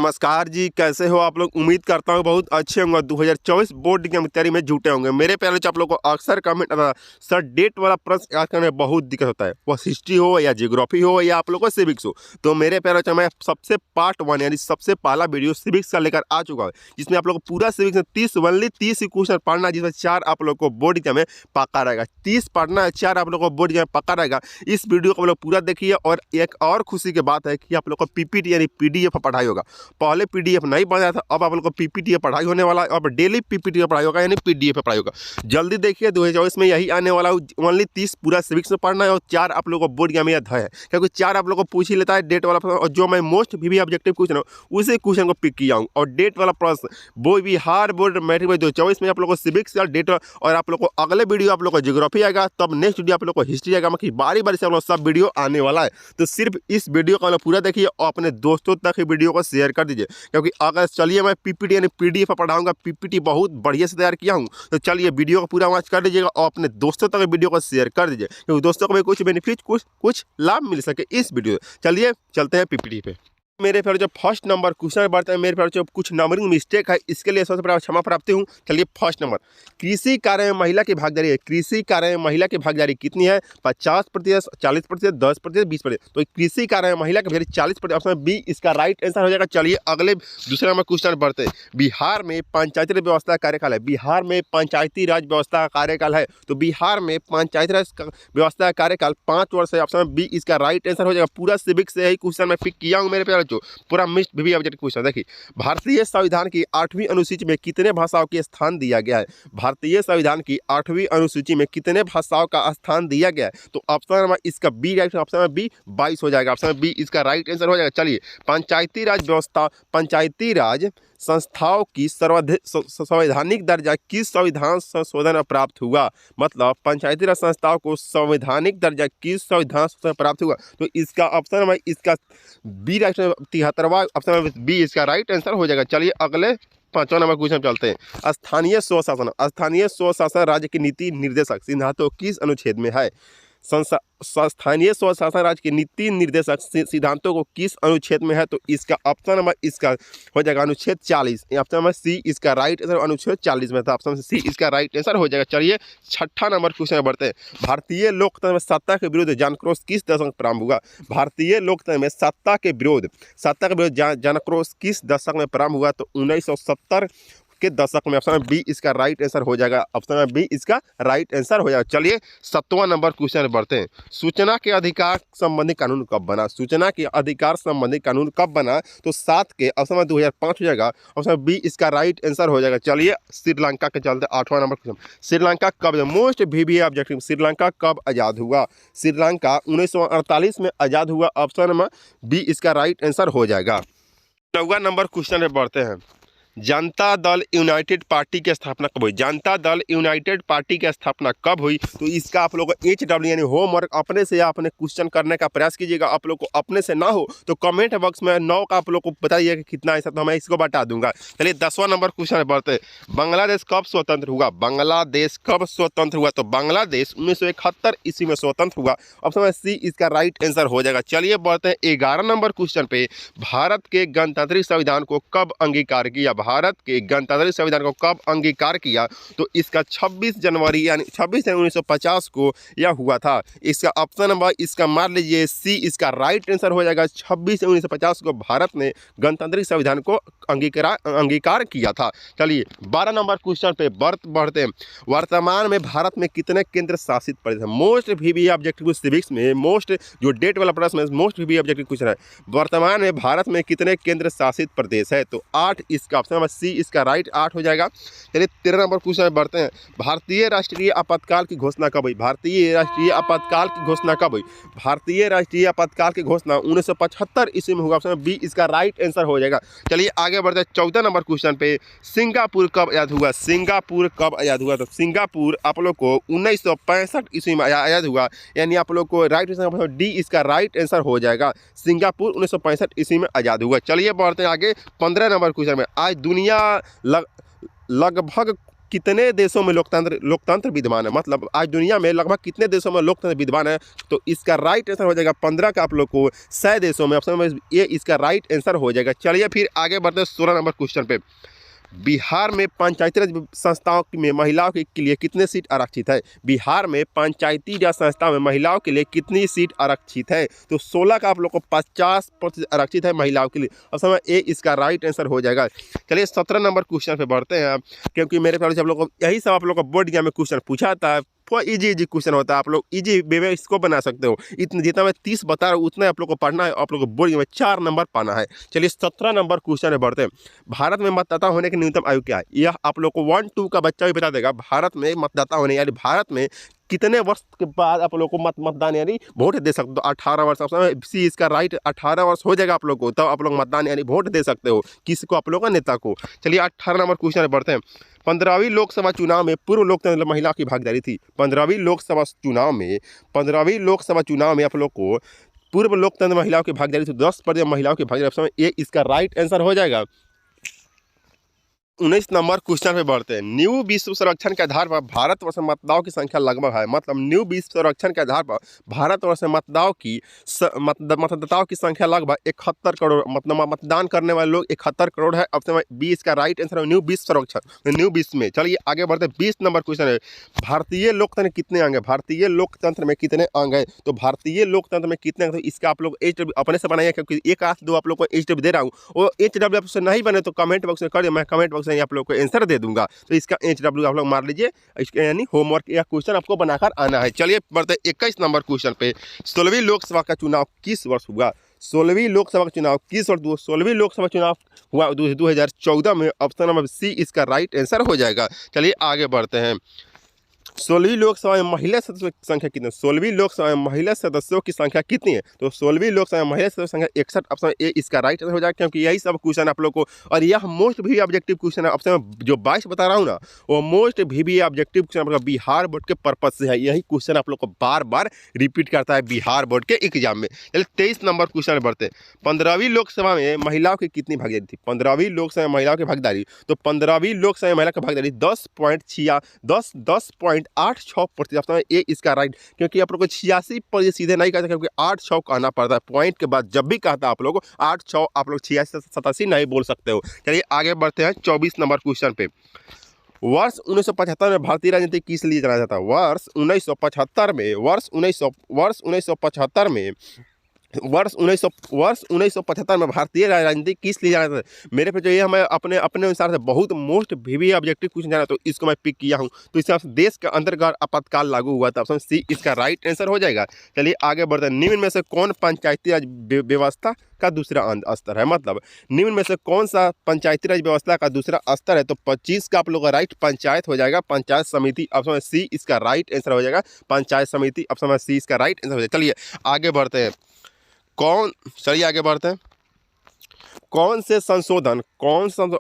नमस्कार जी, कैसे हो आप लोग। उम्मीद करता हूँ बहुत अच्छे होंगे। 2024 बोर्ड की तैयारी में जुटे होंगे। मेरे प्यारे बच्चों, आप लोग को अक्सर कमेंट आता है सर डेट वाला प्रश्न याद करने में बहुत दिक्कत होता है, वो हिस्ट्री हो या जियोग्राफी हो या आप लोग को सिविक्स हो। तो मेरे प्यारे बच्चों, मैं सबसे पार्ट 1 यानी सबसे पहला वीडियो सिविक्स का लेकर आ चुका है, जिसमें आप लोग को पूरा सिविक्स में 30 ही क्वेश्चन पढ़ना है, जिसमें 4 आप लोग को बोर्ड एग्जाम में पक्का रहेगा। 30 पढ़ना है, 4 आप लोग को बोर्ड एग्जाम में पक्का रहेगा। इस वीडियो को आप लोग पूरा देखिए। और एक और खुशी की बात है कि आप लोग को पीपीटी यानी पीडीएफ पढ़ाई होगा। पहले पीडीएफ नहीं पढ़ा था, अब आप लोग को पीपीटी पढ़ाई होने वाला है। अब डेली पीपीटी पढ़ाई होगा यानी पीडीएफ पढ़ाई होगा। जल्दी देखिए, 2024 में यही आने वाला है। ओनली 30 पूरा सिविक्स में पढ़ना है और 4 आप लोग को बोर्ड एग्जाम में याद है, क्योंकि 4 आप लोग को पूछ ही लेता है डेट वाला प्रश्न। और जो मैं मोस्ट भी ऑब्जेक्टिव क्वेश्चन हो उसी क्वेश्चन को पिक किया हूँ। और डेट वाला प्रश्न वो बिहार बोर्ड मैट्रिक 2024 में आप लोग को सिविक्स या डेट, और आप लोग को अगले वीडियो आप लोग को ज्योग्राफी आएगा, तब नेक्स्ट वीडियो आप लोग को हिस्ट्री आएगा। मतलब बारी बारी से आप लोग सब वीडियो आने वाला है। तो सिर्फ इस वीडियो को पूरा देखिए और अपने दोस्तों तक ही वीडियो को शेयर कर दीजिए, क्योंकि अगर चलिए मैं पीपीटी यानी पीडीएफ पढ़ाऊंगा। पीपीटी बहुत बढ़िया से तैयार किया हूं, तो चलिए वीडियो को पूरा वॉच कर लीजिएगा और अपने दोस्तों तक वीडियो को शेयर कर दीजिए, क्योंकि दोस्तों को भी कुछ बेनिफिट कुछ लाभ मिल सके इस वीडियो। चलिए चलते हैं पीपीटी पे। मेरे प्यारे जो फर्स्ट नंबर क्वेश्चन बढ़ता है, मेरे प्यारे जो कुछ नंबरिंग मिस्टेक है, इसके लिए सबसे पहले क्षमा प्राप्ति हूँ। चलिए फर्स्ट नंबर, कृषि कार्य में महिला की भागीदारी है। कृषि कार्य में महिला की भागीदारी कितनी है? 50%, 40%, 10%, 20%। तो कृषि कार्य में महिला की भागीदारी 40%, ऑप्शन बी इसका राइट आंसर हो जाएगा। चलिए अगले दूसरे नंबर क्वेश्चन बढ़ते हैं। बिहार में पंचायती राज व्यवस्था का कार्यकाल है। बिहार में पंचायती राज व्यवस्था का कार्यकाल है, तो बिहार में पंचायती राज व्यवस्था का कार्यकाल 5 वर्ष है। ऑप्शन बी इसका राइट आंसर हो जाएगा। पूरा सिविक्स से यही क्वेश्चन मैं पिक किया हूँ मेरे प्यारे। पूरा मिस्ट भी ऑब्जेक्टिव क्वेश्चन देखिए। भारतीय संविधान की 8वीं अनुसूची में कितने भाषाओं के स्थान दिया गया है? भारतीय संविधान की 8वीं अनुसूची में कितने भाषाओं का स्थान दिया गया है? तो ऑप्शन नंबर इसका B right, option number B 22 हो जाएगा। ऑप्शन बी इसका राइट आंसर हो जाएगा। चलिए पंचायती राज व्यवस्था, पंचायती राज संस्थाओं की संवैधानिक दर्जा किस संविधान संशोधन में प्राप्त हुआ? मतलब पंचायती राज संस्थाओं को संवैधानिक दर्जा किस संविधान संशोधन प्राप्त हुआ? तो इसका ऑप्शन नंबर इसका बी राइट, 73वां ऑप्शन नंबर बी इसका राइट आंसर हो जाएगा। चलिए अगले 5वां नंबर क्वेश्चन चलते हैं। स्थानीय स्वशासन, स्थानीय स्वशासन राज्य की नीति निर्देशक सिद्धांतों किस अनुच्छेद में है? स्थानीय स्वशासन राज्य की नीति निर्देशक सिद्धांतों को किस अनुच्छेद में है? तो इसका ऑप्शन नंबर इसका हो जाएगा अनुच्छेद 40। ऑप्शन नंबर सी इसका राइट आंसर अनुच्छेद 40 में था। ऑप्शन सी इसका राइट आंसर हो जाएगा। चलिए 6ठा नंबर क्वेश्चन में बढ़ते हैं। भारतीय लोकतंत्र में सत्ता के विरुद्ध जनाक्रोश किस दशक में प्रारंभ हुआ? भारतीय लोकतंत्र में सत्ता के विरोध जनाक्रोश किस दशक में प्रारंभ हुआ? तो 1970 के दशक में। ऑप्शन बी इसका राइट आंसर हो जाएगा। ऑप्शन बी इसका राइट आंसर हो जाएगा। चलिए 7वां नंबर क्वेश्चन बढ़ते हैं। सूचना के अधिकार संबंधी कानून कब बना? सूचना के अधिकार संबंधी कानून कब बना? तो 7 के ऑप्शन 2005 हो जाएगा। ऑप्शन बी इसका राइट आंसर हो जाएगा। चलिए श्रीलंका के चलते 8वां नंबर क्वेश्चन। श्रीलंका कब, मोस्ट वीवी ऑब्जेक्टिव, श्रीलंका कब आज़ाद हुआ? श्रीलंका 1948 में आज़ाद हुआ। ऑप्शन नंबर बी इसका राइट आंसर हो जाएगा। 9वां नंबर क्वेश्चन में बढ़ते हैं। जनता दल यूनाइटेड पार्टी की स्थापना कब हुई? जनता दल यूनाइटेड पार्टी की स्थापना कब हुई? तो इसका आप लोग को HW यानी होमवर्क अपने से अपने क्वेश्चन करने का प्रयास कीजिएगा। आप लोग को अपने से ना हो तो कमेंट बॉक्स में 9 का आप लोग को बताइए कि कितना ऐसा, तो मैं इसको बता दूंगा। चलिए 10वां नंबर क्वेश्चन बढ़ते हैं। बांग्लादेश कब स्वतंत्र हुआ? बांग्लादेश कब स्वतंत्र हुआ? तो बांग्लादेश 1971 ईस्वी में स्वतंत्र हुआ। ऑप्शन सी इसका राइट आंसर हो जाएगा। चलिए बढ़ते हैं 11 नंबर क्वेश्चन पे। भारत के गणतांत्रिक संविधान को कब अंगीकार किया? भारत के गणतांत्रिक संविधान को कब अंगीकार किया? तो इसका 26 जनवरी यानी 26 जनवरी 1950 को यह हुआ था। इसका ऑप्शन नंबर इसका मान लीजिए सी इसका राइट आंसर हो जाएगा। 26 जनवरी 1950 को भारत ने गणतांत्रिक संविधान को अंगीकार किया था। चलिए 12 नंबर क्वेश्चन पे बढ़ते हैं। वर्तमान में भारत में कितने केंद्र शासित प्रदेश है? मोस्ट वीवी ऑब्जेक्टिव सिविक्स में मोस्ट जो डेट वाला प्रश्न है, मोस्ट वीवी ऑब्जेक्टिव क्वेश्चन है। वर्तमान में भारत में कितने केंद्र शासित प्रदेश है? तो 8 इसका ऑप्शन नंबर सी इसका राइट 8 हो जाएगा। चलिए 13 नंबर क्वेश्चन में बढ़ते हैं। भारतीय राष्ट्रीय आपातकाल की घोषणा कब हुई? भारतीय राष्ट्रीय आपातकाल की घोषणा कब हुई? भारतीय राष्ट्रीय आपातकाल की घोषणा 1975 ईस्वी में हुआ। ऑप्शन बी इसका राइट आंसर हो जाएगा। चलिए आगे बढ़ते हैं 14 नंबर क्वेश्चन पे। सिंगापुर कब आजाद हुआ? सिंगापुर कब आजाद हुआ? तो सिंगापुर आप लोग को 1965 ईस्वी में आजाद हुआ, यानी आप लोग को राइट आंसर डी इसका राइट आंसर हो जाएगा। सिंगापुर 1965 ईस्वी में आजाद हुआ। चलिए बढ़ते हैं आगे 15 नंबर क्वेश्चन में। आज दुनिया लगभग कितने देशों में लोकतंत्र विद्यमान है, मतलब आज दुनिया में लगभग कितने देशों में लोकतंत्र विद्यमान है, तो इसका राइट आंसर हो जाएगा 15 का आप लोग को 100 देशों में। ऑप्शन नंबर ये इसका राइट आंसर हो जाएगा। चलिए फिर आगे बढ़ते हैं 16 नंबर क्वेश्चन पे। बिहार में पंचायती राज संस्थाओं में महिलाओं के लिए कितने सीट आरक्षित है? बिहार में पंचायती राज संस्थाओं में महिलाओं के लिए कितनी सीट आरक्षित है? तो 16 का आप लोग को 50% आरक्षित है महिलाओं के लिए। अब समय ए इसका राइट आंसर हो जाएगा। चलिए 17 नंबर क्वेश्चन पे बढ़ते हैं, क्योंकि मेरे पास आप लोग को यही सब आप लोग को बोर्ड एग्जाम में क्वेश्चन पूछा था। इजी क्वेश्चन होता है, आप लोग इजी वे में इसको बना सकते हो। इतने जितना मैं 30 बता रहा हूँ उतना आप लोग को पढ़ना है, आप लोग को बोर्ड में 4 नंबर पाना है। चलिए 17 नंबर क्वेश्चन में बढ़ते हैं। भारत में मतदाता होने की न्यूनतम आयु क्या है? यह आप लोग को 1-2 का बच्चा भी बता देगा। भारत में मतदाता होने यानी भारत में कितने वर्ष के बाद आप लोग को मतदान यानी वोट दे सकते हो? 18 वर्ष। सी इसका राइट 18 वर्ष हो जाएगा आप लोग को, तब आप लोग मतदान यानी वोट दे सकते हो। किसको? आप लोग का नेता को। चलिए 18 नंबर क्वेश्चन में बढ़ते हैं। 15वीं लोकसभा चुनाव में पूर्व लोकतंत्र महिला की भागीदारी थी। 15वीं लोकसभा चुनाव में आप लोग को पूर्व लोकतंत्र महिलाओं की भागीदारी थी। 10% महिलाओं की भागीदारी, ये इसका राइट आंसर हो जाएगा। 19 नंबर क्वेश्चन पे बढ़ते हैं। न्यू विश्व सर्वेक्षण के आधार पर भारतवर्ष में मतदाताओं की संख्या लगभग है, मतलब न्यू विश्व सर्वेक्षण के आधार पर भारतवर्ष में मतदाताओं की संख्या लगभग 71 करोड़, मतलब मतदान करने वाले लोग 71 करोड़ है। अब समय बी इसका राइट आंसर है न्यू विश्व सर्वेक्षण, न्यू विश्व में। चलिए आगे बढ़ते हैं। 20 नंबर क्वेश्चन है। भारतीय लोकतंत्र कितने अंग है? भारतीय लोकतंत्र में कितने अंग है? तो भारतीय लोकतंत्र में कितने अंग? तो इसका आप लोग HW अपने से बनाइए, क्योंकि एक आध दो आप लोग को HW दे रहा हूँ। वो HW से नहीं बने तो कमेंट बॉक्स में कर दिए, मैं कमेंट बॉक्स आप लोग को आंसर दे दूंगा। तो इसका HW आप लोग मार लीजिए, इसके यानी होमवर्क या क्वेश्चन आपको बनाकर आना है। चलिए बढ़ते 21 नंबर क्वेश्चन पे। 16वीं लोकसभा का चुनाव किस वर्ष हुआ? 16वीं लोकसभा का चुनाव किस वर्ष? 16वीं लोकसभा चुनाव हुआ 2014 में। ऑप्शन नंबर सी इसका राइट आंसर हो जाएगा। चलिए आगे बढ़ते हैं। 16वीं लोकसभा में महिला सदस्यों की संख्या कितनी है? 16वीं लोकसभा में महिला सदस्यों की संख्या कितनी है? तो 16वीं लोकसभा में महिला सदस्यों की संख्या 61। ऑप्शन ए इसका राइट आंसर हो जाएगा, क्योंकि यही सब क्वेश्चन आप लोग को, और यह मोस्ट भी ऑब्जेक्टिव क्वेश्चन है। ऑप्शन जो 22 बता रहा हूँ ना, वो मोस्ट भी ऑब्जेक्टिव क्वेश्चन बिहार बोर्ड के पर्पज से है। यही क्वेश्चन आप लोग को बार बार रिपीट करता है बिहार बोर्ड के एग्जाम में। चलिए 23 नंबर क्वेश्चन बढ़ते हैं। 15वीं लोकसभा में महिलाओं की कितनी भागीदारी थी? 15वीं लोकसभा में महिलाओं की भागीदारी, तो 15वीं लोकसभा में महिला की भागीदारी 10.86%। ये इसका राइट, क्योंकि आप लोग को 86 पर ये सीधे नहीं कहता, क्योंकि 8-6 कहना पड़ता है पॉइंट के बाद। जब भी कहता है आप लोग 8-6, आप लोग 86-87 नहीं बोल सकते हो। चलिए आगे बढ़ते हैं 24 नंबर क्वेश्चन पे। वर्ष 1975 में भारतीय राजनीति किस लिए जाना जाता है? वर्ष 1975 में वर्ष 1975 में भारतीय राजनीति किस लिए जाना था? मेरे पे जो ये मैं अपने अनुसार से बहुत मोस्ट भी ऑब्जेक्टिव क्वेश्चन जाना, तो इसको मैं पिक किया हूँ। तो इसके देश के अंतर्गत आपातकाल लागू हुआ था। ऑप्शन सी इसका राइट आंसर हो जाएगा। चलिए आगे बढ़ते हैं। निम्न में से कौन पंचायती राज व्यवस्था का दूसरा स्तर है? मतलब निम्न में से कौन सा पंचायती राज व्यवस्था का दूसरा स्तर है? तो 25 का आप लोग का राइट पंचायत हो जाएगा, पंचायत समिति। ऑप्शन सी इसका राइट आंसर हो जाएगा, पंचायत समिति। ऑप्शन सी इसका राइट आंसर हो जाएगा। चलिए आगे बढ़ते हैं। चलिए आगे बढ़ते हैं। कौन से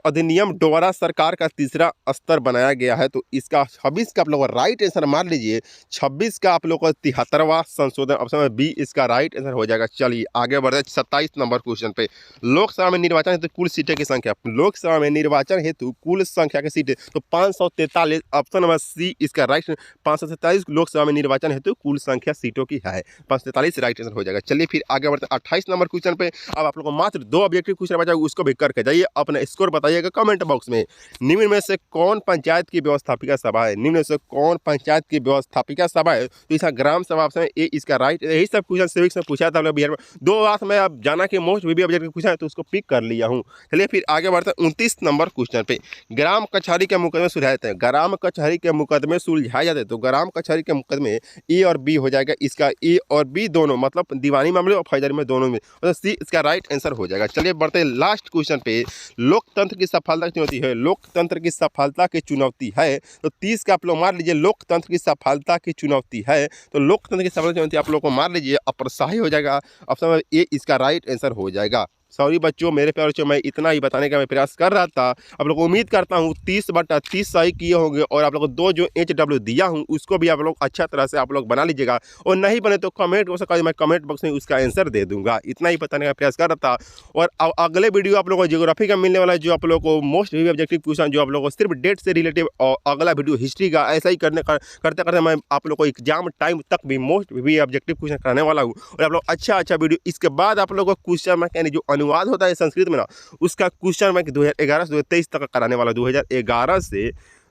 अधिनियम द्वारा सरकार का तीसरा स्तर बनाया गया है? तो इसका 26 का आप लोग राइट आंसर मार लीजिए। 26 का आप लोग का 73वां संशोधन। ऑप्शन बी इसका राइट आंसर हो जाएगा। चलिए आगे बढ़ते हैं 27 नंबर क्वेश्चन पे। लोकसभा में निर्वाचन हेतु कुल सीटें की संख्या। लोकसभा में निर्वाचन हेतु कुल संख्या की सीटें तो 543। ऑप्शन नंबर सी इसका राइट 543 लोकसभा में निर्वाचन हेतु कुल संख्या सीटों की है। 543 राइट आंसर हो जाएगा। चलिए फिर आगे बढ़ते हैं 28 नंबर क्वेश्चन पे। अब आप लोग को मात्र 2 ऑब्जेक्टिव क्वेश्चन बचा, उसको भी करके जाइए। अपना स्कोर बताइएगा कमेंट बॉक्स में। निम्न में से कौन पंचायत की व्यवस्थापिका सभा है? निम्न में से कौन पंचायत की व्यवस्थापिका सभा है? तो इसका ग्राम सभा ऑप्शन ए इसका राइट। यही सब क्वेश्चन सिविक्स में पूछा था बिहार में। 2 बात में अब जाना कि मोस्ट भी ऑब्जेक्टिव पूछा है, तो उसको पिक कर लिया हूँ। चलिए फिर आगे बढ़ते हैं 29 नंबर क्वेश्चन पे। ग्राम कचहरी के मुकदमे सुलझाए जाते हैं। ग्राम कचहरी के मुकदमे सुलझाए जाते हैं, तो ग्राम कचहरी के मुकदमे ए और बी हो जाएगा। इसका ए और बी दोनों, मतलब दीवानी मामले और फौजदारी में दोनों में, तो सी इसका राइट आंसर हो जाएगा। चलिए बढ़ते हैं लास्ट क्वेश्चन पे। लोकतंत्र की सफलता की चुनौती है। लोकतंत्र की सफलता की चुनौती है, तो 30 का आप लोग मार लीजिए। लोकतंत्र की सफलता की चुनौती है, तो लोकतंत्र की सफलता की चुनौती आप लोग को मार लीजिए, अपर सही हो जाएगा। ऑप्शन ए इसका राइट आंसर हो जाएगा। सॉरी बच्चों, मेरे प्यारे बच्चों, मैं इतना ही बताने का मैं प्रयास कर रहा था। आप लोग को उम्मीद करता हूँ 30/30 सही किए होंगे और आप लोग को 2 जो HW दिया हूँ उसको भी आप लोग अच्छा तरह से आप लोग बना लीजिएगा और नहीं बने तो कमेंट हो सका मैं कमेंट बॉक्स में उसका आंसर दे दूंगा। इतना ही बताने का प्रयास कर रहा था। और अगले वीडियो आप लोगों को ज्योग्राफी का मिलने वाला है, जो आप लोग को मोस्ट वी ऑब्जेक्टिव क्वेश्चन, जो आप लोग को सिर्फ डेट से रिलेटिव, और अगला वीडियो हिस्ट्री का। ऐसा ही करते करते मैं आप लोग को एग्जाम टाइम तक भी मोस्ट वी ऑब्जेक्टिव क्वेश्चन कराने वाला हूँ। और आप लोग अच्छा वीडियो, इसके बाद आप लोगों को क्वेश्चन बैंक यानी जो अनुवाद होता है संस्कृत में ना, उसका क्वेश्चन बैंक 2011 से 2023 तक कराने वाला, 2011 से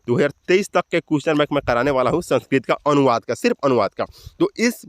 2023 तक के क्वेश्चन बैंक मैं कराने वाला हूँ संस्कृत का अनुवाद का, सिर्फ अनुवाद का। तो इस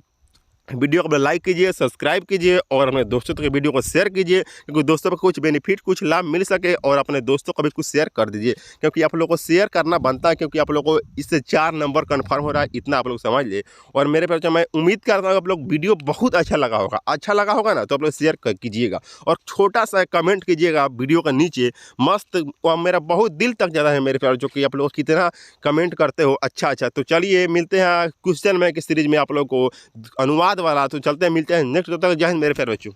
वीडियो को लाइक कीजिए, सब्सक्राइब कीजिए और अपने दोस्तों तक वीडियो को शेयर कीजिए, क्योंकि दोस्तों को कुछ बेनिफिट, कुछ लाभ मिल सके, और अपने दोस्तों को भी कुछ शेयर कर दीजिए, क्योंकि आप लोगों को शेयर करना बनता है, क्योंकि आप लोगों को इससे 4 नंबर कन्फर्म हो रहा है, इतना आप लोग समझ ले। और मेरे प्यारे बच्चों, मैं उम्मीद करता हूँ आप लोग वीडियो बहुत अच्छा लगा होगा ना, तो आप लोग शेयर कीजिएगा और छोटा सा कमेंट कीजिएगा वीडियो के नीचे मस्त। और मेरा बहुत दिल तक ज़्यादा है मेरे प्यारे बच्चों कि आप लोग कितना कमेंट करते हो अच्छा। तो चलिए मिलते हैं क्वेश्चन बैंक की सीरीज में आप लोग को अनुवाद वाला। तो चलते हैं, मिलते हैं नेक्स्ट। तब तक जय हिंद मेरे प्यारे बच्चों।